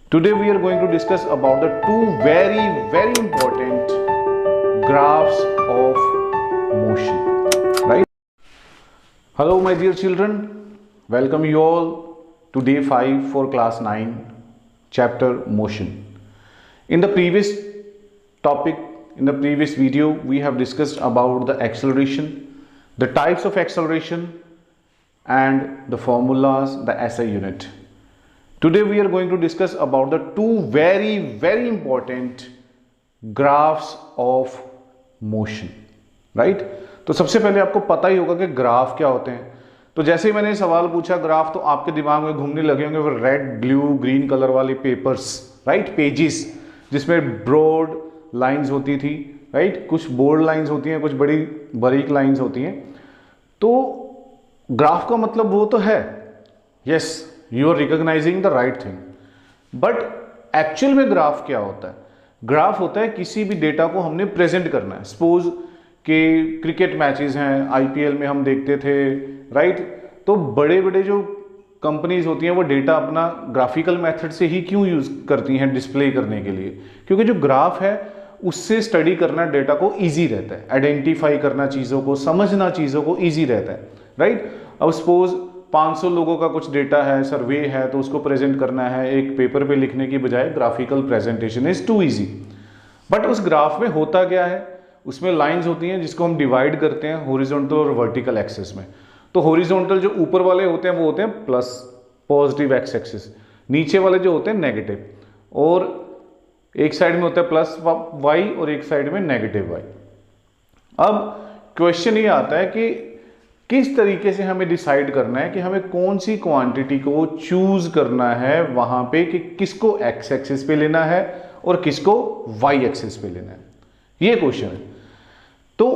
Today we are going to discuss about the two very important graphs of motion, right? Hello my dear children, welcome you all to day 5 for class 9 chapter motion. In the previous topic, in the previous video, we have discussed about the acceleration, the types of acceleration and the formulas, the SI unit. Today we are going to discuss about the two very important graphs of motion, right? तो सबसे पहले आपको पता ही होगा कि graph क्या होते हैं. तो जैसे ही मैंने सवाल पूछा ग्राफ, तो आपके दिमाग में घूमने लगे होंगे वो रेड, ब्लू, ग्रीन कलर वाले पेपर्स, राइट, पेजेस, जिसमें ब्रॉड लाइंस होती थी, राइट, कुछ बोल्ड लाइंस होती हैं, कुछ बड़ी बारीक लाइंस होती हैं. तो ग्राफ का मतलब वो तो है, yes, you are recognising the right thing, but actual में ग्राफ क्या होता है? ग्राफ होता है किसी भी डेटा को हमने प्रेजेंट करना है. सपोज कि क्रिकेट मैचेस हैं, आईपीएल में हम देखते थे, राइट, तो बड़े बड़े जो कंपनीज होती हैं वो डेटा अपना ग्राफिकल मेथड से ही क्यों यूज करती हैं डिस्प्ले करने के लिए? क्योंकि जो ग्राफ है उससे स्टडी करना डेटा को ईजी रहता है, आइडेंटिफाई करना चीज़ों को, समझना चीज़ों को ईजी रहता है, राइट. अब सपोज 500 लोगों का कुछ डेटा है, सर्वे है, तो उसको प्रेजेंट करना है एक पेपर पे लिखने की बजाय graphical presentation is too easy. But उस ग्राफ में होता क्या है? उसमें लाइंस होती हैं जिसको हम डिवाइड करते हैं हॉरिजॉन्टल और वर्टिकल एक्सिस में. तो हॉरिजॉन्टल जो ऊपर वाले होते हैं वो होते हैं प्लस, पॉजिटिव एक्स एक्सिस, नीचे वाले जो होते हैं नेगेटिव, और एक साइड में होता है प्लस वाई और एक साइड में नेगेटिव वाई. अब क्वेश्चन ये आता है कि किस तरीके से हमें डिसाइड करना है कि हमें कौन सी क्वांटिटी को चूज करना है वहां पे, कि किसको एक्स एक्सिस पे लेना है और किसको वाई एक्सिस पे लेना है, ये क्वेश्चन है. तो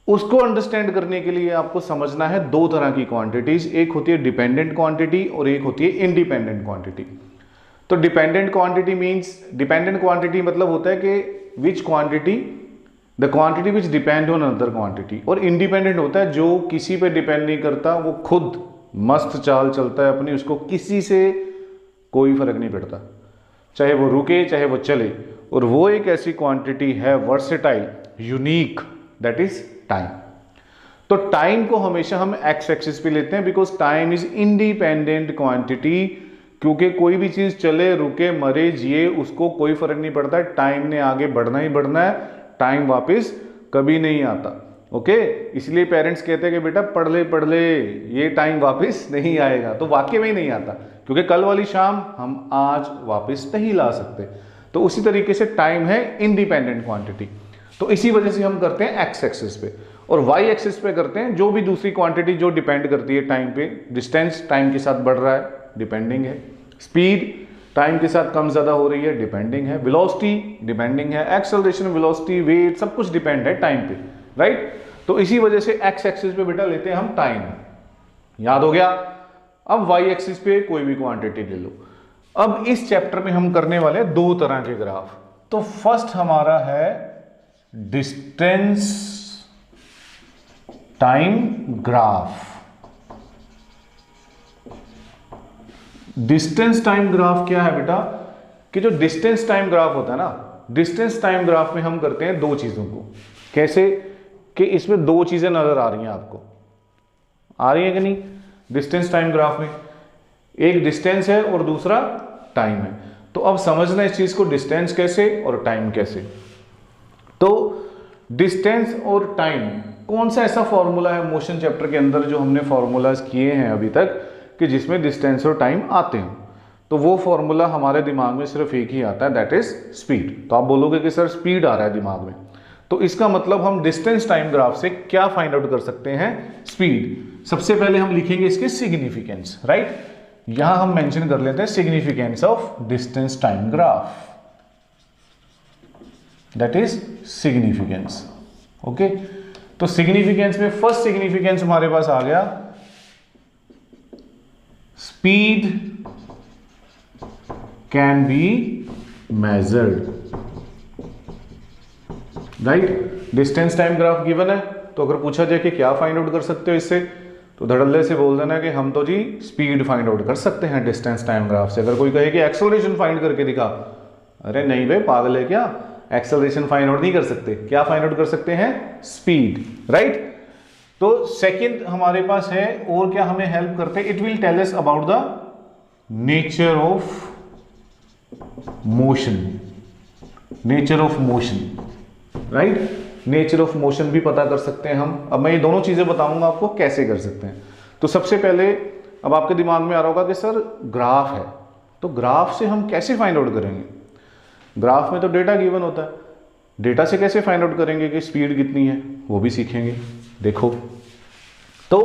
उसको अंडरस्टैंड करने के लिए आपको समझना है दो तरह की क्वांटिटीज, एक होती है डिपेंडेंट क्वांटिटी और एक होती है इंडिपेंडेंट क्वांटिटी. तो dependent quantity means, dependent quantity मतलब होता है कि विच quantity, the quantity which depend on other quantity. और इंडिपेंडेंट होता है जो किसी पे डिपेंड नहीं करता, वो खुद मस्त चाल चलता है अपनी, उसको किसी से कोई फर्क नहीं पड़ता, चाहे वो रुके चाहे वो चले. और वो एक ऐसी क्वांटिटी है versatile, unique, that is time. तो टाइम को हमेशा हम एक्स एक्सिस पे लेते हैं because time is independent quantity. क्योंकि कोई भी चीज चले, रुके, मरे, जिए, उसको कोई फर्क नहीं पड़ता, टाइम ने आगे बढ़ना ही बढ़ना है, टाइम वापस कभी नहीं आता. ओके, इसलिए पेरेंट्स कहते हैं कि बेटा पढ़ ले, ये टाइम वापस नहीं आएगा. तो वाकई में ही नहीं आता, क्योंकि कल वाली शाम हम आज वापस नहीं ला सकते. तो उसी तरीके से टाइम है इंडिपेंडेंट क्वांटिटी. तो इसी वजह से हम करते हैं एक्स एक्सिस पे, और वाई एक्सिस पे करते हैं जो भी दूसरी क्वांटिटी जो डिपेंड करती है टाइम पे. डिस्टेंस टाइम के साथ बढ़ रहा है, डिपेंडिंग है. स्पीड टाइम के साथ कम ज्यादा हो रही है, डिपेंडिंग है. वेलोसिटी डिपेंडिंग है. एक्सेलरेशन, वेलोसिटी, वेट, सब कुछ डिपेंड है टाइम पे, राइट. तो इसी वजह से एक्स एक्सिस पे बेटा लेते हैं हम टाइम. याद हो गया? अब वाई एक्सिस पे कोई भी क्वांटिटी ले लो. अब इस चैप्टर में हम करने वाले हैं दो तरह के ग्राफ. तो फर्स्ट हमारा है distance time graph. Distance time graph क्या है बेटा? कि जो डिस्टेंस टाइम ग्राफ होता है ना, डिस्टेंस टाइम ग्राफ में हम करते हैं दो चीजों को. कैसे? कि इसमें दो चीजें नजर आ रही हैं आपको, आ रही है कि नहीं? डिस्टेंस टाइम ग्राफ में एक डिस्टेंस है और दूसरा टाइम है. तो अब समझना इस चीज को, डिस्टेंस कैसे और टाइम कैसे. तो डिस्टेंस और टाइम, कौन सा ऐसा फॉर्मूला है मोशन चैप्टर के अंदर जो हमने फॉर्मूलाज किए हैं अभी तक कि जिसमें डिस्टेंस और टाइम आते हैं? तो वो फॉर्मूला हमारे दिमाग में सिर्फ एक ही आता है, दैट इज स्पीड. तो आप बोलोगे कि सर स्पीड आ रहा है दिमाग में, तो इसका मतलब हम डिस्टेंस टाइम ग्राफ से क्या फाइंड आउट कर सकते हैं? स्पीड. सबसे पहले हम लिखेंगे इसके सिग्निफिकेंस, राइट. यहां हम मेंशन कर लेते हैं significance of distance time graph, that is significance. Okay, तो सिग्निफिकेंस में फर्स्ट सिग्निफिकेंस हमारे पास आ गया, speed can be measured, right. Distance time graph given है, तो अगर पूछा जाए कि क्या फाइंड आउट कर सकते हो इससे, तो धड़ल्ले से बोल देना कि हम तो जी स्पीड फाइंड आउट कर सकते हैं डिस्टेंस टाइम ग्राफ से। अगर कोई कहे कि एक्सेलरेशन फाइंड करके दिखा, अरे नहीं भाई पागल है क्या, एक्सेलरेशन फाइंड आउट नहीं कर सकते, क्या फाइंड आउट कर सकते हैं, स्पीड, राइट। तो सेकंड हमारे पास है, और क्या हमें हेल्प करते हैं, it will tell us about the nature of motion, nature of motion, right. Nature of motion भी पता कर सकते हैं हम। अब मैं ये दोनों चीजें बताऊंगा आपको कैसे कर सकते हैं। तो सबसे पहले अब आपके दिमाग में आ रहा होगा कि सर ग्राफ है, तो ग्राफ से हम कैसे फाइंड आउट करेंगे। ग्राफ में तो डेटा गिवन होता है, डेटा से कैसे फाइंड आउट करेंगे कि स्पीड कितनी है, वो भी सीखेंगे। देखो, तो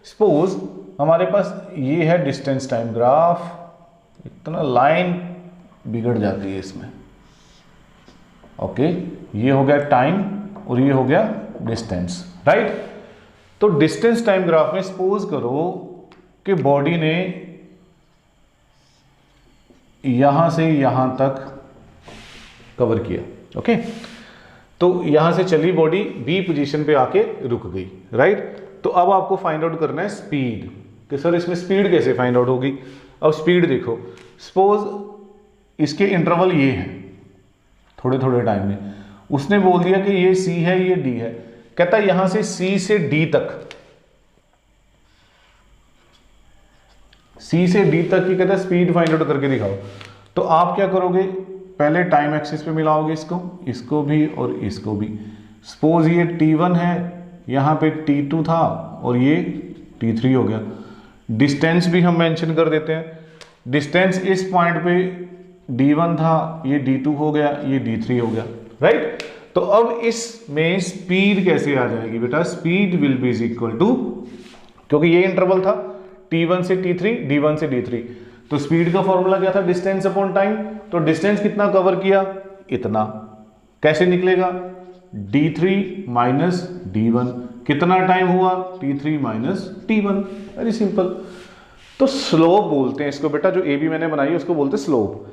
सपोज हमारे पास ये है डिस्टेंस टाइम ग्राफ, इतना लाइन बिगड़ जाती है इसमें, ओके। ये हो गया टाइम और ये हो गया डिस्टेंस, राइट। तो डिस्टेंस टाइम ग्राफ में सपोज करो कि बॉडी ने यहां से यहां तक कवर किया, ओके। तो यहां से चली बॉडी, बी पोजीशन पे आके रुक गई, राइट। तो अब आपको फाइंड आउट करना है स्पीड, कि सर इसमें स्पीड कैसे फाइंड आउट होगी। अब स्पीड देखो, सपोज इसके इंटरवल ये है, थोड़े थोड़े टाइम में उसने बोल दिया कि ये सी है, ये डी है, कहता है यहां से सी से डी तक, सी से डी तक की कहता है स्पीड फाइंड आउट करके दिखाओ। तो आप क्या करोगे, पहले टाइम एक्सिस पे मिलाओगे इसको भी और इसको भी। सपोज ये T1 है, यहां पे T2 था और ये T3 हो गया। डिस्टेंस भी हम मेंशन कर देते हैं, डिस्टेंस इस पॉइंट पे D1 था, ये D2 हो गया, ये D3 हो गया, राइट। तो अब इसमें स्पीड कैसे आ जाएगी बेटा, speed will be is equal to, क्योंकि ये इंटरवल था T1 से T3, D1 से D3, तो स्पीड का फॉर्मूला क्या था, डिस्टेंस अपॉन टाइम। तो डिस्टेंस कितना कवर किया, इतना, कैसे निकलेगा, D3 माइनस D1, कितना टाइम हुआ, T3 minus T1, very simple. तो स्लोप बोलते हैं इसको बेटा, जो ए बी मैंने बनाई है उसको बोलते हैं स्लोप।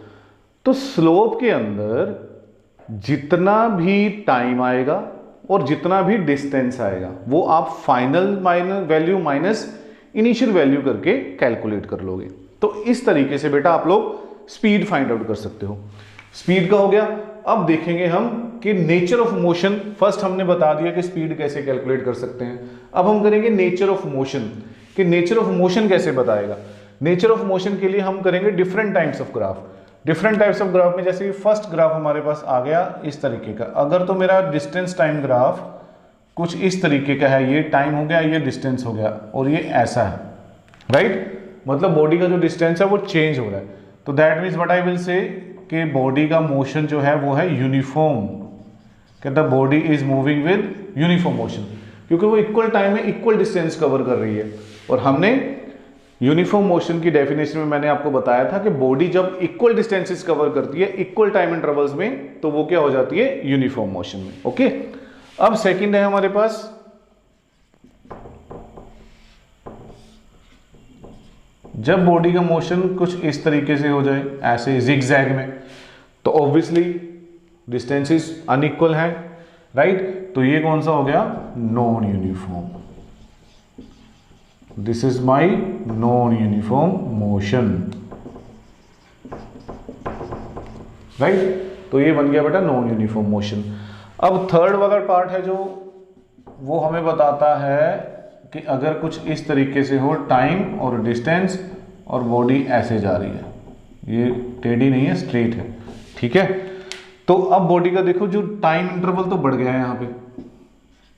तो स्लोप के अंदर जितना भी टाइम आएगा और जितना भी डिस्टेंस आएगा वो आप final value minus initial value करके कैलकुलेट कर लोगे। तो इस तरीके से बेटा आप लोग स्पीड फाइंड आउट कर सकते हो। स्पीड का हो गया। अब देखेंगे हम कि नेचर ऑफ मोशन, फर्स्ट हमने बता दिया कि स्पीड कैसे कैलकुलेट कर सकते हैं। अब हम करेंगे नेचर ऑफ मोशन, कि नेचर ऑफ मोशन कैसे बताएगा। नेचर ऑफ मोशन के लिए हम करेंगे different types of graph. Different types of graph में जैसे फर्स्ट ग्राफ हमारे पास आ गया इस तरीके का। अगर तो मेरा डिस्टेंस टाइम ग्राफ कुछ इस तरीके का है, ये टाइम हो गया, ये डिस्टेंस हो गया और ये ऐसा है, राइट। मतलब बॉडी का जो डिस्टेंस है वो चेंज हो रहा है। तो that means what I will say कि बॉडी का मोशन जो है वो है यूनिफॉर्म, कहता body is moving with uniform motion, क्योंकि वो इक्वल टाइम में इक्वल डिस्टेंस कवर कर रही है। और हमने यूनिफॉर्म मोशन की डेफिनेशन में मैंने आपको बताया था कि बॉडी जब इक्वल डिस्टेंसेस कवर करती है इक्वल टाइम इंटरवल्स में, तो वो क्या हो जाती है, यूनिफॉर्म मोशन में, ओके। अब सेकंड है हमारे पास जब बॉडी का मोशन कुछ इस तरीके से हो जाए, ऐसे जिगजैग में, तो ऑब्वियसली डिस्टेंसेस अनइक्वल है, राइट। तो ये कौन सा हो गया, non uniform. This is my non uniform motion, right. तो ये बन गया बेटा नॉन यूनिफॉर्म मोशन। अब थर्ड वाला पार्ट है जो वो हमें बताता है कि अगर कुछ इस तरीके से हो, टाइम और डिस्टेंस और बॉडी ऐसे जा रही है, ये टेढ़ी नहीं है, स्ट्रेट है, ठीक है। तो अब बॉडी का देखो जो टाइम इंटरवल तो बढ़ गया है यहाँ पे,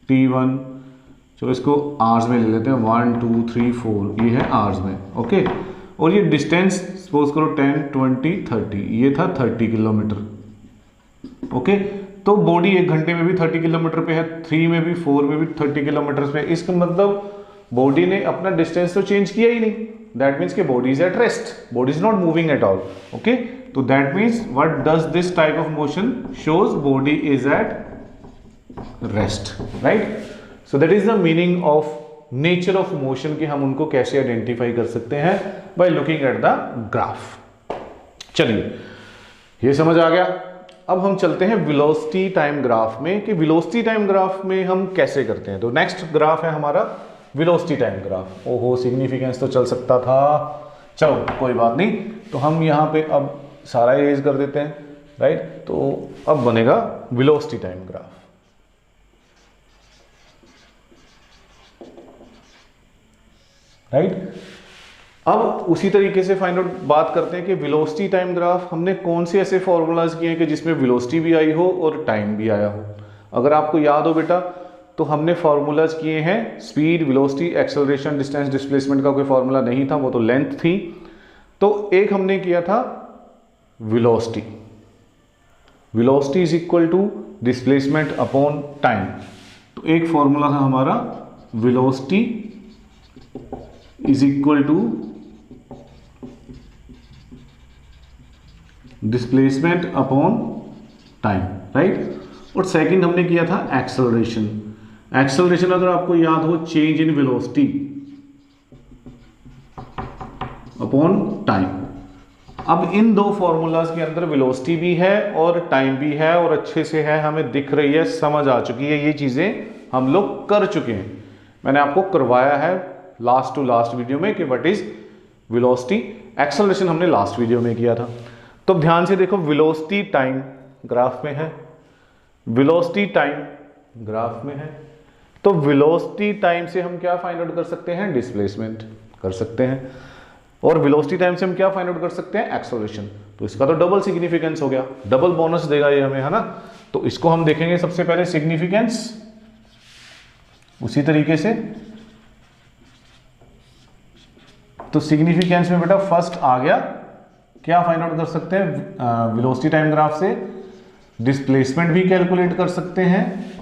T1, चलो इसको आवर्स में ले लेते हैं, 1 2 3 4, ये है आवर्स में, ओके। और ये डिस्टेंस सपोज करो 10 20 30, ये था 30 किलोमीटर, ओके। तो बॉडी 1 घंटे में भी 30 किलोमीटर पे है, 3 में भी 4 में भी 30 किलोमीटर पे। इसका मतलब बॉडी ने अपना डिस्टेंस तो चेंज किया ही नहीं, दैट मीन्स कि body is at rest, body is not moving at all, okay. तो that means what does this type of motion shows, body is at rest, right. So that is the meaning of nature of motion, कि हम उनको कैसे identify कर सकते हैं, by looking at the graph. चलिए ये समझ आ गया। अब हम चलते हैं वेलोसिटी टाइम ग्राफ में, कि वेलोसिटी टाइम ग्राफ में हम कैसे करते हैं। तो नेक्स्ट ग्राफ है हमारा वेलोसिटी टाइम ग्राफ। ओहो, सिग्निफिकेंस तो चल सकता था, चलो कोई बात नहीं। तो हम यहाँ पे अब सारा इरेज कर देते हैं, राइट। तो अब बनेगा वेलोसिटी टाइम ग्राफ, राइट। अब उसी तरीके से फाइंड आउट बात करते हैं कि वेलोसिटी टाइम ग्राफ हमने कौन से ऐसे फॉर्मूलाज किए हैं कि जिसमें वेलोसिटी भी आई हो और टाइम भी आया हो। अगर आपको याद हो बेटा, तो हमने फॉर्मूलाज किए हैं speed, velocity, acceleration, distance, displacement का कोई फॉर्मूला नहीं था, वो तो लेंथ थी। तो एक हमने किया था velocity, velocity is equal to displacement upon time. तो एक फॉर्मूला था हमारा velocity is equal to displacement upon time, right. और सेकंड हमने किया था एक्सेलरेशन। एक्सेलरेशन अगर आपको याद हो, change in velocity upon time. अब इन दो फॉर्मूलाज के अंदर वेलोसिटी भी है और टाइम भी है, और अच्छे से है, हमें दिख रही है, समझ आ चुकी है, ये चीजें हम लोग कर चुके हैं। मैंने आपको करवाया है लास्ट टू लास्ट वीडियो में कि व्हाट इज वेलोसिटी। एक्सेलरेशन हमने लास्ट वीडियो में किया था। तो ध्यान से देखो, वेलोसिटी टाइम ग्राफ में है, वेलोसिटी टाइम ग्राफ में है। तो वेलोसिटी टाइम से हम क्या फाइंड आउट कर सकते हैं? डिस्प्लेसमेंट कर सकते हैं। और वेलोसिटी टाइम से हम क्या फाइंड आउट कर सकते हैं? एक्सेलरेशन। तो इसका तो डबल सिग्निफिकेंस हो गया, डबल बोनस देगा ये हमें, है ना। तो इसको हम देखेंगे सबसे पहले सिग्निफिकेंस, उसी तरीके से। तो सिग्निफिकेंस में बेटा फर्स्ट आ गया, क्या फाइंड आउट कर सकते हैं? वेलोसिटी टाइम ग्राफ से डिस्प्लेसमेंट भी कैलकुलेट कर सकते हैं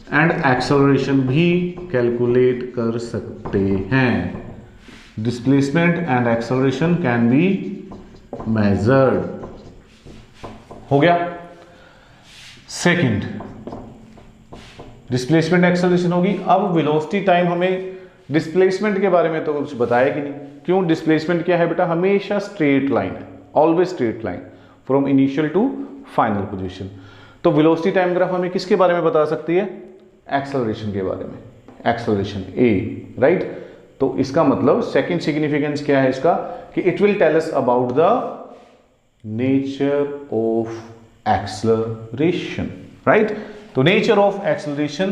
एंड एक्सेलरेशन भी कैलकुलेट कर सकते हैं। Displacement and acceleration can be measured. हो गया। सेकंड, डिस्प्लेसमेंट एक्सेलरेशन होगी। अब वेलोसिटी टाइम हमें डिस्प्लेसमेंट के बारे में तो कुछ बताया कि नहीं। क्यों? डिस्प्लेसमेंट क्या है बेटा? हमेशा स्ट्रेट लाइन है, always straight line from initial to final position. तो वेलोसिटी टाइम ग्राफ हमें किसके बारे में बता सकती है? एक्सेलरेशन के बारे में, एक्सेलरेशन ए, राइट। तो इसका मतलब सेकंड सिग्निफिकेंस क्या है इसका? कि it will tell us about the nature of acceleration, right. तो नेचर ऑफ एक्सेलरेशन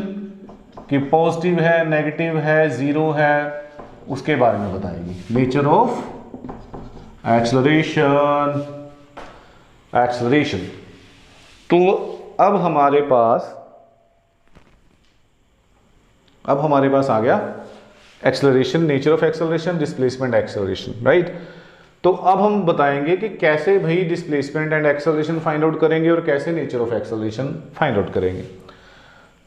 कि पॉजिटिव है, नेगेटिव है, जीरो है, उसके बारे में बताएगी। Nature of acceleration, acceleration. तो अब हमारे पास आ गया acceleration, nature of acceleration, displacement, acceleration, right. तो अब हम बताएंगे कि कैसे भाई displacement and acceleration find out करेंगे और कैसे nature of acceleration find out करेंगे।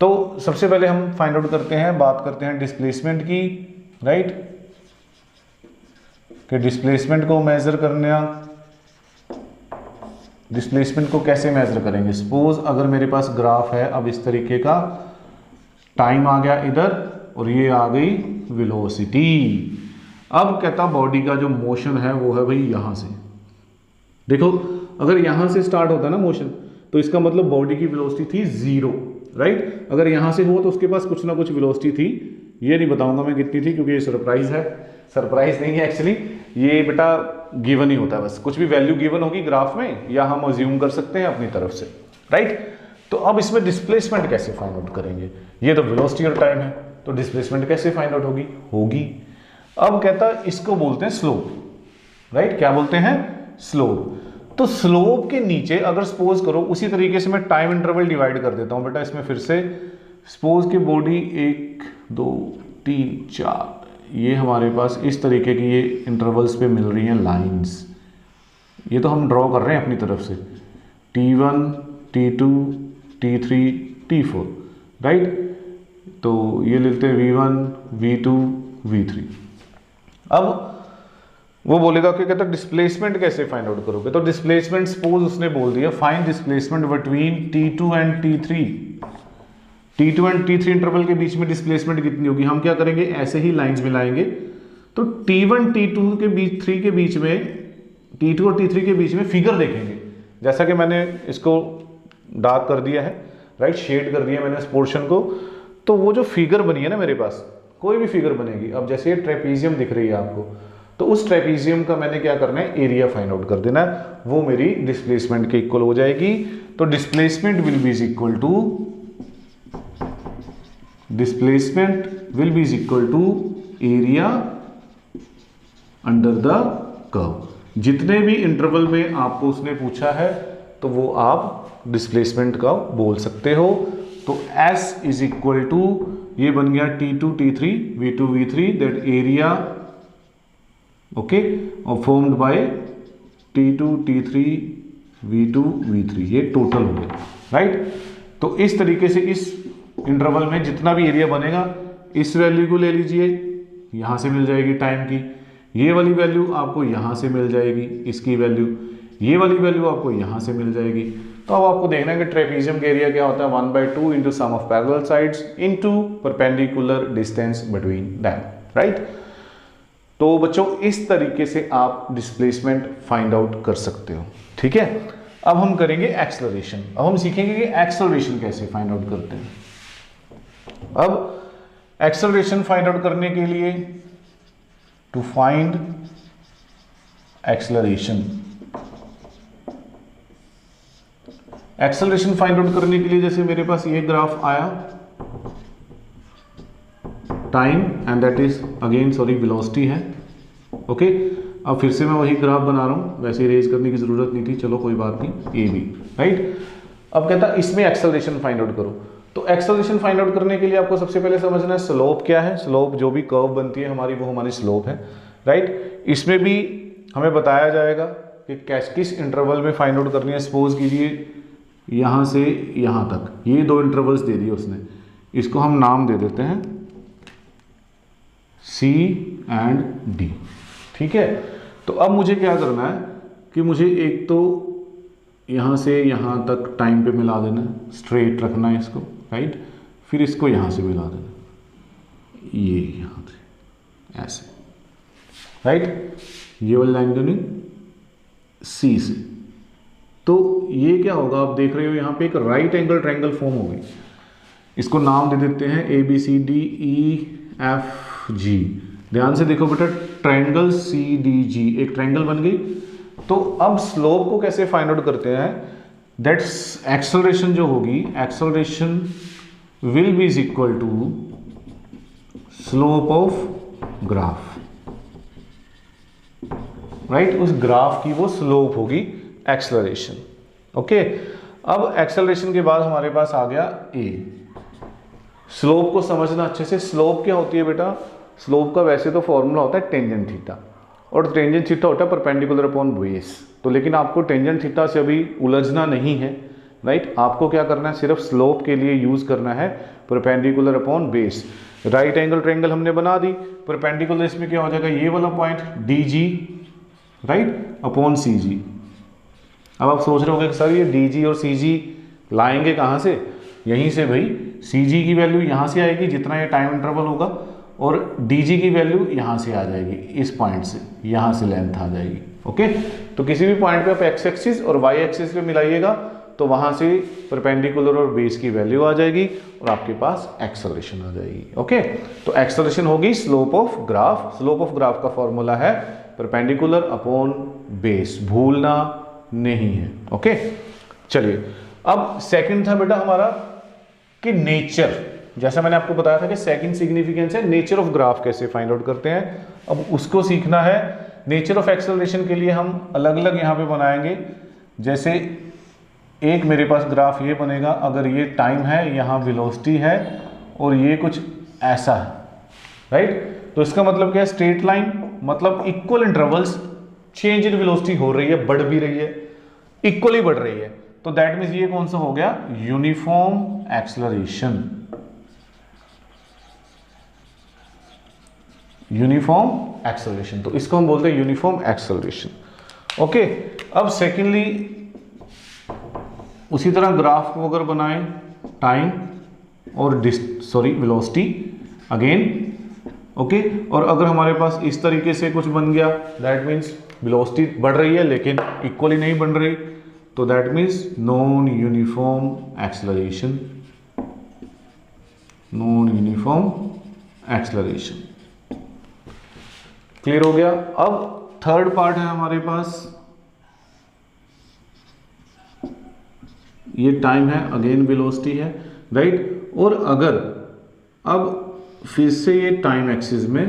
तो सबसे पहले हम फाइंड आउट करते हैं, बात करते हैं डिस्प्लेसमेंट की, राइट। कि डिस्प्लेसमेंट को मेजर करना, डिस्प्लेसमेंट को कैसे मेजर करेंगे। सपोज अगर मेरे पास ग्राफ है अब इस तरीके का, टाइम आ गया इधर और ये आ गई वेलोसिटी। अब कहता बॉडी का जो मोशन है वो है भाई यहां से। देखो अगर यहां से स्टार्ट होता है ना मोशन, तो इसका मतलब बॉडी की वेलोसिटी थी 0, राइट। अगर यहां से हो तो उसके पास कुछ ना कुछ वेलोसिटी थी, ये नहीं बताऊंगा मैं कितनी थी क्योंकि ये सरप्राइज है। सरप्राइज नहीं है एक्चुअली, ये बेटा गिवन ही होता है, बस कुछ भी वैल्यू गिवन होगी ग्राफ में या हम अज्यूम कर सकते हैं अपनी तरफ से, राइट। तो अब इसमें डिस्प्लेसमेंट कैसे फाइंड आउट करेंगे? ये तो वेलोसिटी और टाइम है, तो डिस्प्लेसमेंट कैसे फाइंड आउट होगी। अब कहता इसको बोलते हैं स्लोप, राइट। क्या बोलते हैं? स्लोप। तो स्लोप के नीचे अगर सपोज करो, उसी तरीके से मैं टाइम इंटरवल डिवाइड कर देता हूं बेटा इसमें फिर से। सपोज की बॉडी 1 2 3 4, ये हमारे पास इस तरीके की ये इंटरवल्स पे मिल रही हैं लाइंस। ये तो हम ड्रॉ कर रहे हैं अपनी तरफ से, T1 T2 T3 T4, right. तो ये लिखते हैं V1 V2 V3। अब वो बोलेगा कि कहता डिस्प्लेसमेंट कैसे फाइंड आउट करोगे। तो डिस्प्लेसमेंट सपोज उसने बोल दिया find displacement between T2 and T3। T2 and T3 interval के बीच में डिस्प्लेसमेंट कितनी होगी? हम क्या करेंगे, ऐसे ही लाइंस मिलाएंगे। तो T1 T2 के बीच 3 के बीच में, T2 और T3 के बीच में फिगर देखेंगे, जैसा कि मैंने इसको डार्क कर दिया है, राइट, शेड कर दिया मैंने इस पोर्शन को। तो वो जो फिगर बनी है ना मेरे पास, कोई भी फिगर बनेगी, अब जैसे ट्रेपीजियम दिख रही है आपको, तो उस ट्रेपीजियम का मैंने क्या करना है, एरिया फाइंड आउट कर देना है, वो मेरी डिस्प्लेसमेंट के इक्वल हो जाएगी। तो displacement will be equal to area under the curve. जितने भी इंटरवल में आपको उसने पूछा है तो वो आप डिस्प्लेसमेंट का बोल सकते हो। तो S इज इक्वल टू, ये बन गया T2 T3 V2 V3, that area okay और formed by T2 T3 V2 V3, ये टोटल हो गया, राइट। तो इस तरीके से इस इंटरवल में जितना भी एरिया बनेगा, इस वैल्यू को ले लीजिए, यहां से मिल जाएगी टाइम की, ये वाली वैल्यू आपको यहां से मिल जाएगी, इसकी वैल्यू, ये वाली वैल्यू आपको यहां से मिल जाएगी। तो अब आपको देखना है कि ट्रेपीजियम का एरिया क्या होता है, 1/2 into sum of parallel sides into perpendicular distance between them, right. तो बच्चों इस तरीके से आप डिस्प्लेसमेंट फाइंड आउट कर सकते हो, ठीक है। अब हम करेंगे एक्सेलरेशन। अब हम सीखेंगे कि एक्सेलरेशन कैसे फाइंड आउट करते हैं। अब एक्सेलरेशन फाइंड आउट करने के लिए, to find acceleration, acceleration find out करने के लिए जैसे मेरे पास ये ग्राफ आया, time and that is again sorry velocity है, ओके। अब फिर से मैं वही ग्राफ बना रहा हूं, वैसे इरेज करने की जरूरत नहीं थी, चलो कोई बात नहीं, ए बी, राइट। अब कहता है इसमें एक्सेलरेशन फाइंड आउट करो। तो एक्सेलरेशन फाइंड आउट करने के लिए आपको सबसे पहले समझना है स्लोप क्या है। स्लोप जो भी कर्व बनती है हमारी, वो हमारी स्लोप है, राइट। इसमें भी हमें बताया जाएगा कि किस इंटरवल में फाइंड आउट करनी है। सपोज कीजिए यहां से यहां तक, ये दो इंटरवल्स दे दिए उसने, इसको हम नाम दे देते हैं C एंड D, ठीक है। तो अब मुझे क्या करना है कि मुझे एक तो यहां से यहां तक टाइम पे मिला देना है, स्ट्रेट रखना है इसको, राइट। फिर इसको यहां से मिला देना, ये यहां से ऐसे, राइट। ये वाली लाइन बनी C से। तो ये क्या होगा, आप देख रहे हो यहाँ पे एक राइट एंगल ट्रायंगल फॉर्म होगी। इसको नाम दे देते हैं ABCDEFG। ध्यान से देखो बेटा, ट्रायंगल CDG एक ट्रायंगल बन गई। तो अब स्लोप को कैसे फाइंड आउट करते हैं, दैट्स एक्सेलरेशन जो होगी, acceleration will be is equal to slope of graph, right. उस ग्राफ की वो स्लोप होगी एक्सेलरेशन, ओके। अब एक्सेलरेशन के बाद हमारे पास आ गया ए। स्लोप को समझना अच्छे से। स्लोप क्या होती है बेटा, स्लोप का वैसे तो फॉर्मूला होता है टेंजेंट थीटा, और टेंजेंट थीटा होता है परपेंडिकुलर अपॉन बेस। तो लेकिन आपको टेंजेंट थीटा से अभी उलझना नहीं है, राइट। आपको क्या करना है, सिर्फ स्लोप के लिए यूज करना है perpendicular upon base. Right angle triangle हमने बना दी, परपेंडिकुलर इसमें क्या हो जाएगा, ये वाला point DG, right, upon CG। अब आप सोच रहे होंगे कि सर ये DG और CG लाएंगे कहाँ से, यहीं से भाई। CG की वैल्यू यहाँ से आएगी जितना ये टाइम इंटरवल होगा, और DG की वैल्यू यहाँ से आ जाएगी, इस पॉइंट से, यहाँ से लेंथ आ जाएगी, ओके। तो किसी भी पॉइंट पे आप एक्स एक्सिस और वाई एक्सिस पे मिलाइएगा तो वहाँ से परपेंडिकुलर और बेस की वैल्यू आ जाएगी और आपके पास एक्सेलरेशन आ जाएगी, ओके। तो एक्सेलरेशन होगी slope of graph. Slope of graph का फॉर्मूला है परपेंडिकुलर अपॉन बेस, भूलना नहीं है, ओके। चलिए, अब सेकंड था बेटा हमारा कि नेचर। जैसा मैंने आपको बताया था कि सेकंड सिग्निफिकेंस है नेचर ऑफ ग्राफ, कैसे फाइंड आउट करते हैं, अब उसको सीखना है। नेचर ऑफ एक्सेलरेशन के लिए हम अलग अलग यहाँ पे बनाएंगे। जैसे एक मेरे पास ग्राफ ये बनेगा, अगर ये टाइम है, यहाँ वेलोसिटी है और ये कुछ ऐसा है, राइट। तो इसका मतलब क्या है, स्ट्रेट लाइन, मतलब equal intervals change in velocity हो रही है, बढ़ भी रही है, इक्वली बढ़ रही है। तो दैट मीन्स ये कौन सा हो गया, यूनिफॉर्म एक्सेलरेशन। यूनिफॉर्म एक्सेलरेशन, तो इसको हम बोलते हैं यूनिफॉर्म एक्सेलरेशन, ओके। अब सेकेंडली उसी तरह ग्राफ को अगर बनाएं, टाइम और वेलोसिटी अगेन, ओके। और अगर हमारे पास इस तरीके से कुछ बन गया, दैट मीन्स वेलोसिटी बढ़ रही है लेकिन इक्वली नहीं बन रही, तो that means non uniform acceleration, non uniform acceleration. Clear हो गया। अब थर्ड पार्ट है हमारे पास, ये टाइम है, अगेन वेलोसिटी है, राइट। और अगर अब फिर से ये टाइम एक्सिस में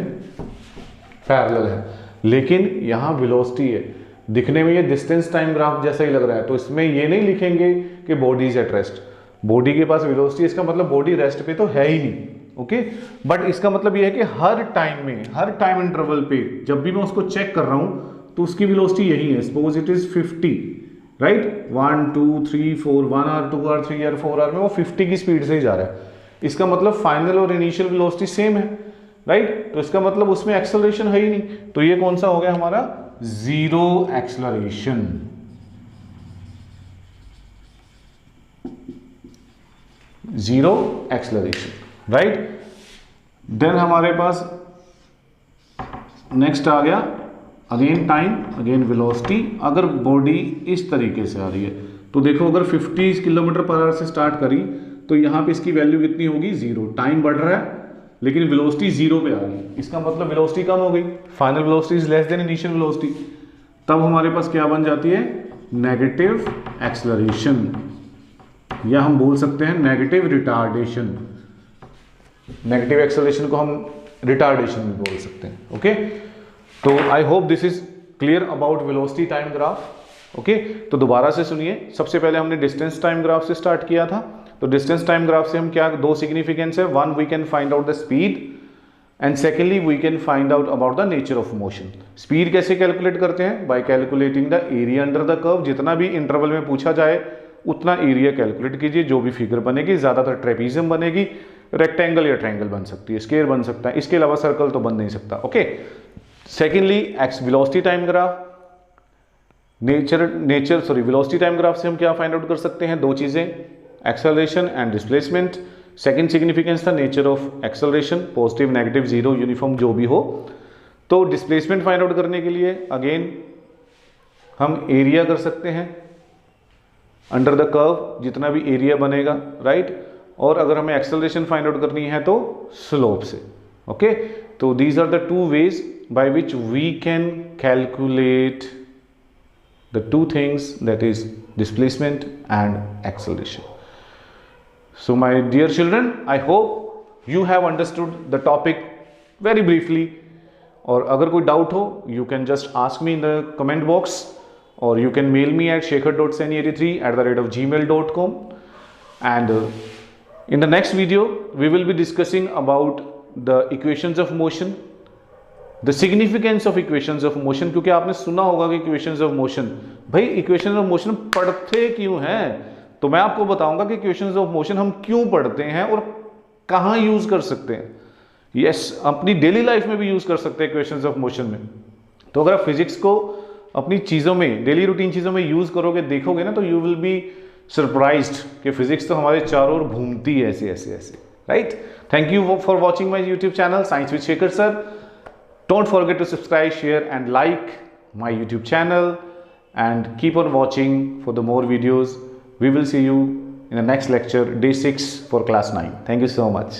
पैरेलल है, लेकिन यहाँ वेलोसिटी है, दिखने में ये डिस्टेंस टाइम ग्राफ जैसा ही लग रहा है, तो इसमें ये नहीं लिखेंगे कि body is at rest. Body के पास वेलोसिटी, इसका मतलब बॉडी रेस्ट पे तो है ही नहीं, ओके। बट इसका मतलब ये है कि हर टाइम में, हर टाइम इंटरवल पे जब भी मैं उसको चेक कर रहा हूं तो उसकी वेलोसिटी यही है। Suppose it is 50, right, 1 2 3 4 1 hour 2 hour 3 hour 4 hour में वो 50 की स्पीड से ही जा रहा है। इसका मतलब फाइनल और इनिशियल वेलोसिटी सेम है, राइट। तो इसका मतलब उसमें एक्सेलरेशन है ही नहीं, तो ये कौन सा हो गया हमारा, zero acceleration. Zero acceleration, right. Then हमारे पास नेक्स्ट आ गया अगेन टाइम, अगेन वेलोसिटी। अगर बॉडी इस तरीके से आ रही है तो देखो, अगर 50 किलोमीटर पर आवर से स्टार्ट करी तो यहाँ पे इसकी वैल्यू कितनी होगी, जीरो। टाइम बढ़ रहा है लेकिन वेलोसिटी जीरो पे आ गई, इसका मतलब वेलोसिटी कम हो गई, final velocity is less than initial velocity. तब हमारे पास क्या बन जाती है, नेगेटिव एक्सेलरेशन, या हम बोल सकते हैं नेगेटिव रिटार्डेशन। नेगेटिव एक्सेलरेशन को हम रिटार्डेशन भी बोल सकते हैं, ओके। तो I hope this is clear about velocity time graph, okay. तो दोबारा से सुनिए, सबसे पहले हमने डिस्टेंस टाइम ग्राफ से स्टार्ट किया था। तो डिस्टेंस टाइम ग्राफ से हम क्या, दो सिग्निफिकेंस है, one we can find out the speed and secondly we can find out about the nature of motion. Speed कैसे कैलकुलेट करते हैं, by calculating the area under the curve. जितना भी इंटरवल में पूछा जाए उतना एरिया कैलकुलेट कीजिए, जो भी फिगर बनेगी, ज्यादातर ट्रेपीजियम बनेगी, रेक्टेंगल या ट्रायंगल बन सकती है, स्क्वायर बन सकता है, इसके अलावा सर्कल तो बन नहीं सकता, okay. Secondly velocity time graph, velocity time graph से हम क्या फाइंड आउट कर सकते हैं, दो चीजें, acceleration and displacement. Second significance था nature of acceleration, positive negative zero uniform जो भी हो। तो डिस्प्लेसमेंट फाइंड आउट करने के लिए अगेन हम एरिया कर सकते हैं अंडर द कर्व, जितना भी एरिया बनेगा, राइट। और अगर हमें एक्सेलरेशन फाइंड आउट करनी है तो स्लोप से, ओके। तो these are the two ways by which we can calculate the two things, that is displacement and acceleration. So my dear children, I hope you have understood the topic very briefly. और अगर कोई doubt हो, you can just ask me in the comment box, or you can mail me at shekhar.seni83@gmail.com. And in the next video we will be discussing about the equations of motion, the significance of equations of motion. क्योंकि आपने सुना होगा कि equations of motion, भाई equations of motion पढ़ते क्यों हैं, तो मैं आपको बताऊंगा कि इक्वेशंस ऑफ मोशन हम क्यों पढ़ते हैं और कहाँ यूज कर सकते हैं। यस, अपनी डेली लाइफ में भी यूज कर सकते हैं इक्वेशंस ऑफ मोशन में। तो अगर आप फिजिक्स को अपनी चीज़ों में, डेली रूटीन चीज़ों में यूज करोगे, देखोगे ना, तो यू विल बी सरप्राइज्ड कि फिजिक्स तो हमारे चारों ओर घूमती है ऐसे ऐसे ऐसे, right. Thank you for watching my YouTube channel science with Shekhar sir. Don't forget to subscribe, share and like my YouTube channel and keep on watching for the more videos. We will see you in the next lecture, day 6 for class 9. Thank you so much.